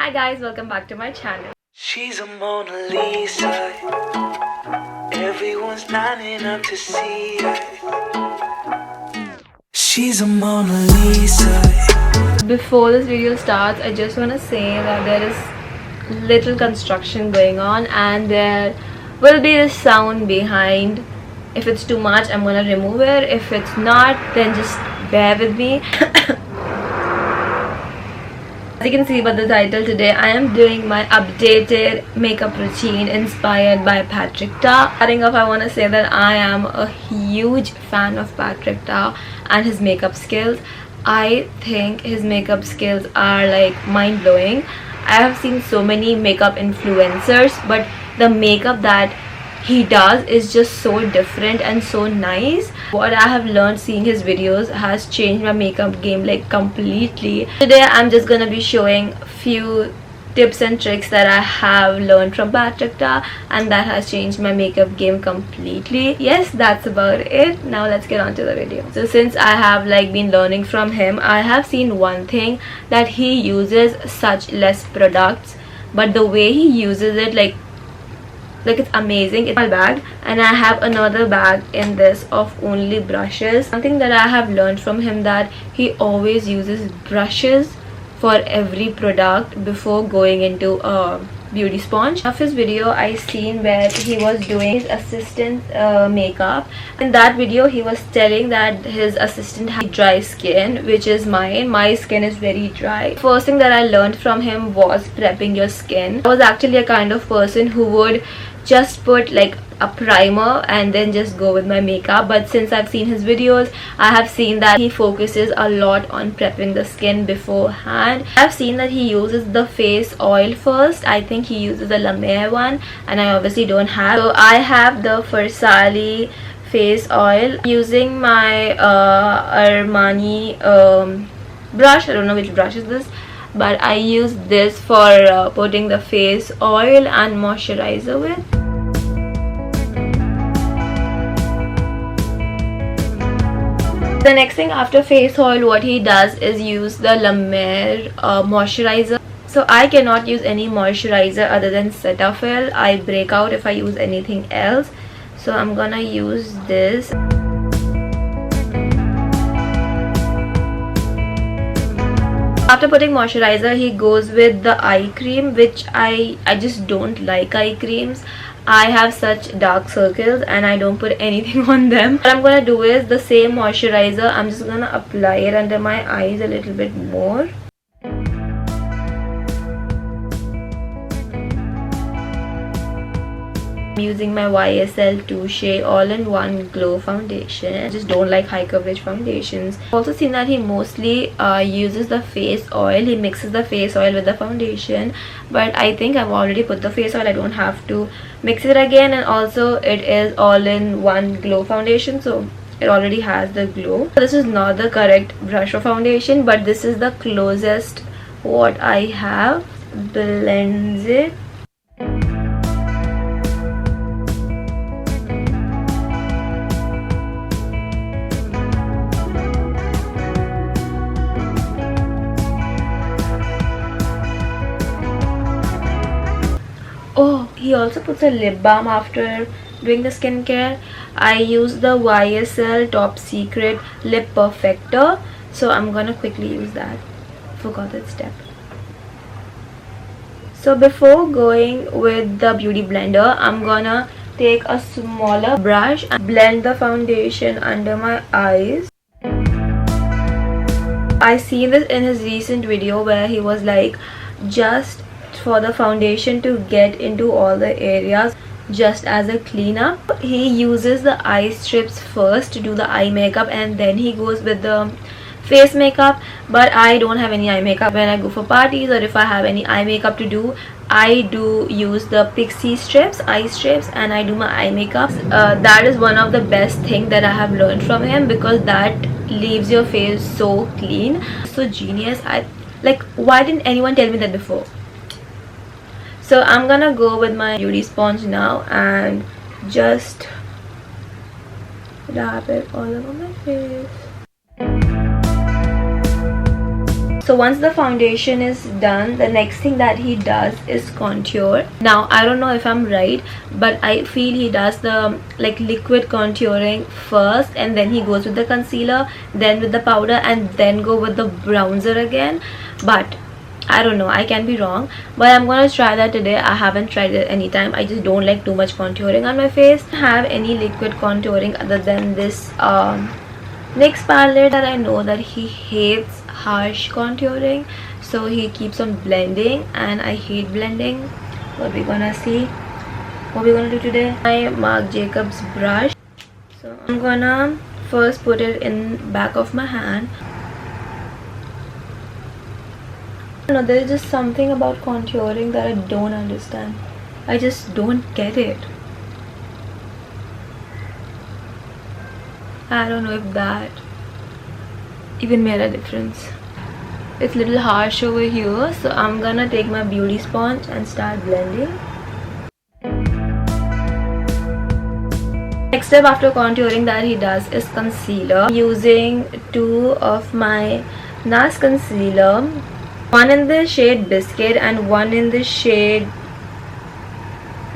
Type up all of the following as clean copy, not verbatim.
Hi guys, welcome back to my channel. She's a Mona Lisa. Everyone's lining up to see her. She's a Mona Lisa. Before this video starts, I just want to say that there is little construction going on and there will be a sound behind. If it's too much, I'm gonna remove it. If it's not, then just bear with me. As you can see by the title, today I am doing my updated makeup routine inspired by Patrick Ta. Starting off, I want to say that I am a huge fan of Patrick Ta and his makeup skills. I think his makeup skills are like mind-blowing. I have seen so many makeup influencers, but the makeup that he does is just so different and so nice. What I have learned seeing his videos has changed my makeup game like completely. Today I'm just gonna be showing few tips and tricks that I have learned from Patrick Ta and that has changed my makeup game completely. Yes, that's about it. Now let's get on to the video. So since I have been learning from him, I have seen one thing, that he uses such less products, but the way he uses it, like it's amazing. It's my bag and I have another bag in this of only brushes. Something that I have learned from him, that he always uses brushes for every product before going into a beauty sponge. Of his video I seen where he was doing his assistant makeup. In that video he was telling that his assistant had dry skin, which is mine. My skin is very dry. First thing that I learned from him was prepping your skin. I was actually a kind of person who would just put like a primer and then just go with my makeup, but since I've seen his videos, I have seen that he focuses a lot on prepping the skin beforehand. I've seen that he uses the face oil first. I think he uses the La Mer one and I obviously don't have, so I have the Versali face oil using my Armani brush. I don't know which brush is this, but I use this for putting the face oil and moisturizer with. The next thing after face oil, what he does is use the La Mer moisturizer. So I cannot use any moisturizer other than Cetaphil. I break out if I use anything else. So I'm gonna use this. After putting moisturizer, he goes with the eye cream, which I just don't like eye creams. I have such dark circles and I don't put anything on them. What I'm gonna do is the same moisturizer, I'm just gonna apply it under my eyes a little bit more. I'm using my YSL Touche all-in-one glow foundation. I just don't like high coverage foundations. I've also seen that he mostly uses the face oil. He mixes the face oil with the foundation, but I think I've already put the face oil. I don't have to mix it again, and also it is all-in-one glow foundation, so it already has the glow. This is not the correct brush for foundation, but this is the closest what I have. Blends it. Oh, he also puts a lip balm after doing the skincare. I use the YSL Top Secret Lip Perfector, so I'm gonna quickly use that. Forgot that step. So before going with the beauty blender, I'm gonna take a smaller brush and blend the foundation under my eyes. I seen this in his recent video where he was like, just for the foundation to get into all the areas, just as a cleanup. He uses the eye strips first to do the eye makeup and then he goes with the face makeup, but I don't have any eye makeup. When I go for parties or if I have any eye makeup to do, I do use the Pixi strips, eye strips, and I do my eye makeup. That is one of the best thing that I have learned from him, because that leaves your face so clean, so genius. Why didn't anyone tell me that before? So I'm gonna go with my beauty sponge now and just dab it all over my face. So once the foundation is done, the next thing that he does is contour. Now I don't know if I'm right, but I feel he does the like liquid contouring first, and then he goes with the concealer, then with the powder, and then go with the bronzer again. But I don't know, I can be wrong, but I'm gonna try that today. I haven't tried it anytime. I just don't like too much contouring on my face. I don't have any liquid contouring other than this NYX palette that I know that he hates harsh contouring, so he keeps on blending, and I hate blending. What we're gonna see, what we're gonna do today, my Marc Jacobs brush. So I'm gonna first put it in back of my hand. No, there is just something about contouring that I don't understand. I just don't get it. I don't know if that even made a difference. It's a little harsh over here, so I'm gonna take my beauty sponge and start blending. Next step after contouring that he does is concealer. I'm using two of my NARS concealer, one in the shade Biscuit and one in the shade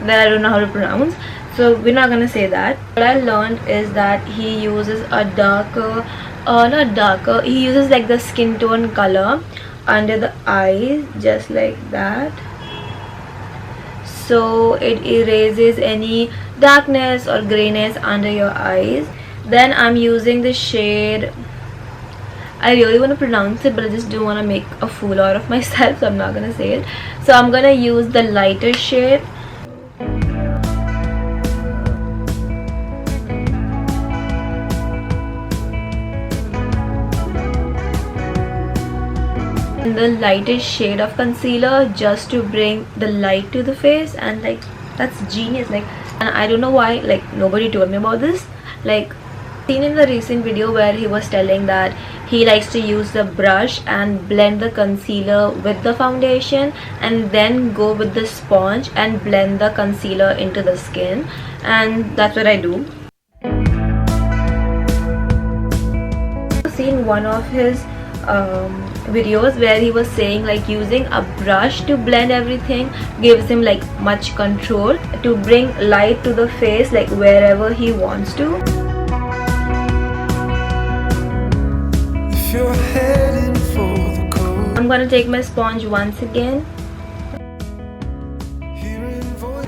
that I don't know how to pronounce, so we're not gonna say that. What I learned is that he uses a darker, not darker, he uses like the skin tone color under the eyes, just like that, so it erases any darkness or grayness under your eyes. Then I'm using the shade, I really want to pronounce it, but I just don't want to make a fool out of myself, so I'm not gonna say it. So I'm gonna use the lighter shade. The lightest shade of concealer, just to bring the light to the face, and like that's genius. Like, and I don't know why like nobody told me about this. Like, seen in the recent video where he was telling that he likes to use the brush and blend the concealer with the foundation, and then go with the sponge and blend the concealer into the skin, and that's what I do. I've seen one of his videos where he was saying like using a brush to blend everything gives him like much control to bring light to the face, like wherever he wants to. If you're heading for the cold, I'm gonna take my sponge once again, hearing voice.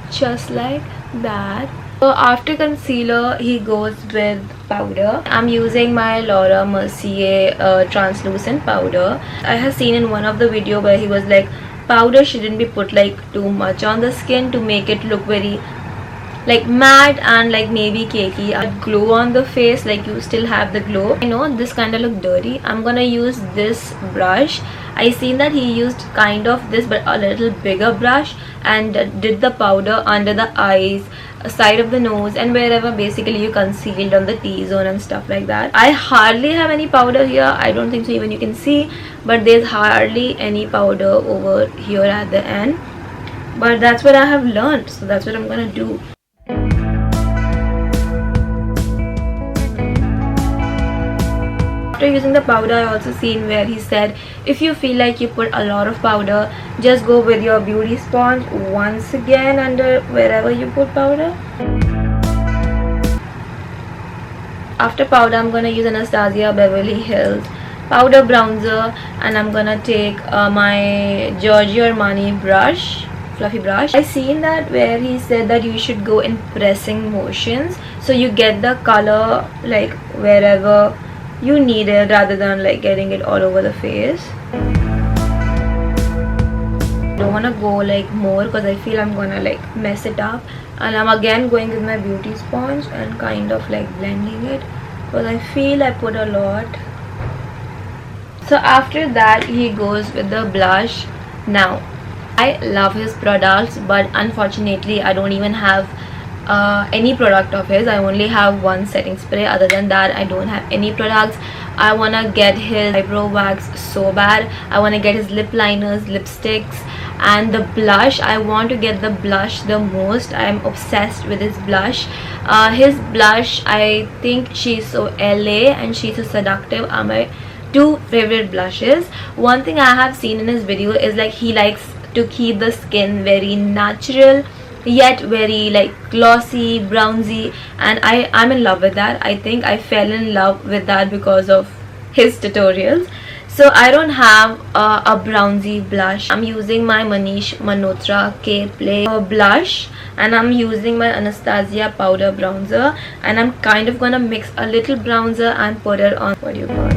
just like that. So after concealer he goes with powder. I'm using my Laura Mercier translucent powder. I have seen in one of the video where he was like powder shouldn't be put like too much on the skin to make it look very like matte and like maybe cakey. Glow on the face, like you still have the glow. I know this kind of look dirty. I'm gonna use this brush. I seen that he used kind of this but a little bigger brush and did the powder under the eyes, side of the nose, and wherever basically you concealed on the T-zone and stuff like that. I hardly have any powder here. I don't think so even you can see, but there's hardly any powder over here at the end. But that's what I have learned, so that's what I'm gonna do. After using the powder, I also seen where he said if you feel like you put a lot of powder, just go with your beauty sponge once again under wherever you put powder. After powder, I'm gonna use Anastasia Beverly Hills powder bronzer, and I'm gonna take my Giorgio Armani brush, fluffy brush. I seen that where he said that you should go in pressing motions, so you get the color like wherever you need it rather than like getting it all over the face. I don't want to go like more because I feel I'm gonna like mess it up, and I'm again going with my beauty sponge and kind of like blending it because I feel I put a lot. So after that he goes with the blush. Now I love his products, but unfortunately I don't even have any product of his. I only have one setting spray. Other than that, I don't have any products. I wanna get his eyebrow wax so bad. I wanna get his lip liners, lipsticks, and the blush. I want to get the blush the most. I'm obsessed with his blush. His blush, I think she's so LA and she's so seductive. I might two favorite blushes. One thing I have seen in his video is like he likes to keep the skin very natural yet very like glossy, brownsy, and I'm in love with that. I think I fell in love with that because of his tutorials. So I don't have a brownsy blush. I'm using my Manish Malhotra K Play blush, and I'm using my Anastasia powder bronzer, and I'm kind of gonna mix a little bronzer and put it on, what do you call it,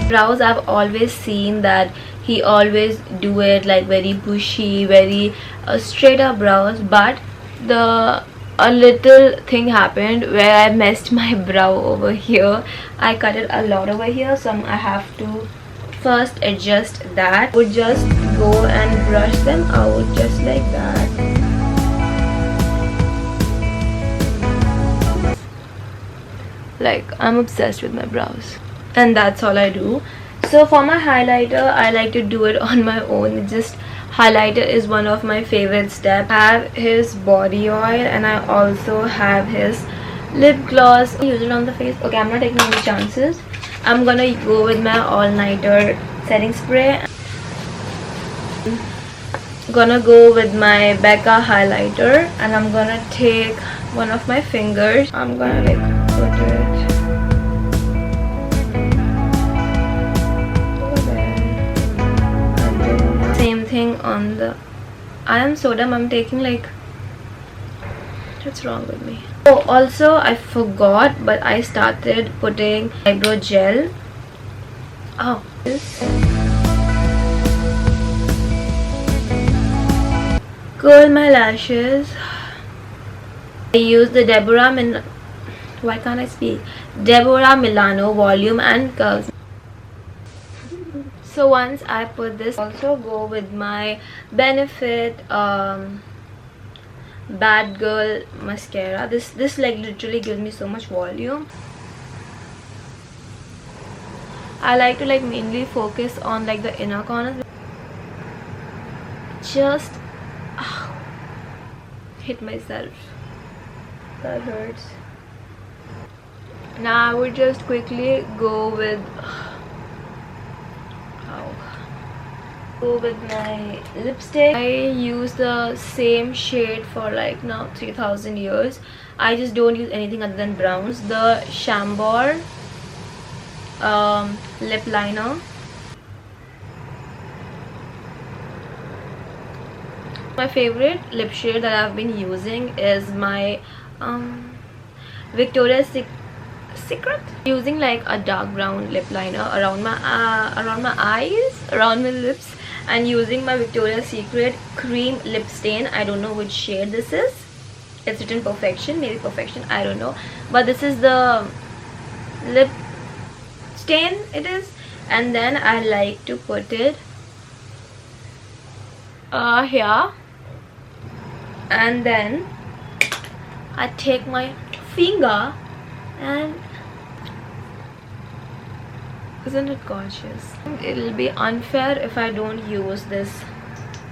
brows. I've always seen that he always do it like very bushy, very straight up brows, but a little thing happened where I messed my brow over here. I cut it a lot over here, so I have to first adjust that. I would just go and brush them out just like that. Like, I'm obsessed with my brows, and that's all I do. So for my highlighter, I like to do it on my own. Just highlighter is one of my favorite steps. I have his body oil, and I also have his lip gloss. Use it on the face. Okay, I'm not taking any chances. I'm gonna go with my all-nighter setting spray. I'm gonna go with my Becca highlighter, and I'm gonna take one of my fingers. I'm gonna like put it on the, I am so dumb, I'm taking like, what's wrong with me? Oh, also I forgot, but I started putting eyebrow gel. Oh, this curl my lashes. I use the why can't I speak? Deborah Milano Volume and Curves. So once I put this, also go with my Benefit Bad Girl mascara. This like literally gives me so much volume. I like to like mainly focus on like the inner corners. Just hit myself. That hurts. Now I would just quickly go with my lipstick. I use the same shade for like now 3000 years. I just don't use anything other than browns. The Chambord lip liner. My favorite lip shade that I've been using is my Victoria's Secret. Using like a dark brown lip liner around my eyes, around my lips, and using my Victoria's Secret cream lip stain. I don't know which shade this is. It's written Perfection, maybe Perfection, I don't know, but this is the lip stain it is. And then I like to put it here, and then I take my finger and, isn't it gorgeous? It'll be unfair if I don't use this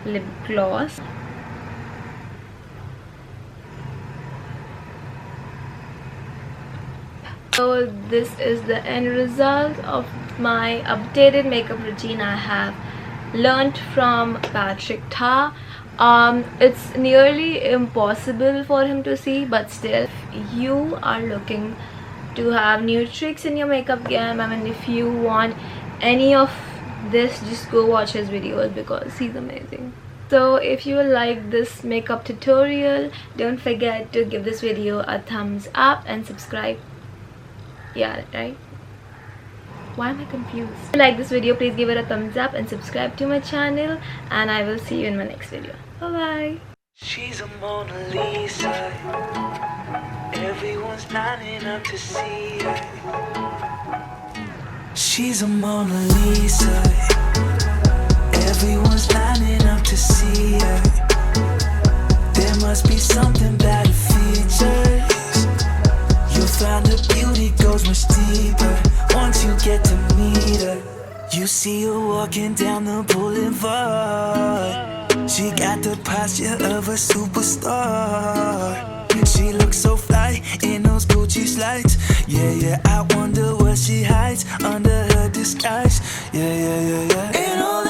lip gloss. So this is the end result of my updated makeup routine I have learned from Patrick Ta. It's nearly impossible for him to see, but still, if you are looking to have new tricks in your makeup game, I mean, if you want any of this, just go watch his videos because he's amazing. So if you like this makeup tutorial, don't forget to give this video a thumbs up and subscribe. Yeah, right? Why am I confused? If you like this video, please give it a thumbs up and subscribe to my channel, and I will see you in my next video. Bye bye. She's a Mona Lisa. Everyone's lining up to see her. She's a Mona Lisa. Everyone's lining up to see her. There must be something about her features. You'll find her beauty goes much deeper once you get to meet her. You see her walking down the boulevard. She got the posture of a superstar. She looks so fly in those Gucci slides. Yeah, yeah, I wonder what she hides under her disguise. Yeah, yeah, yeah, yeah. And all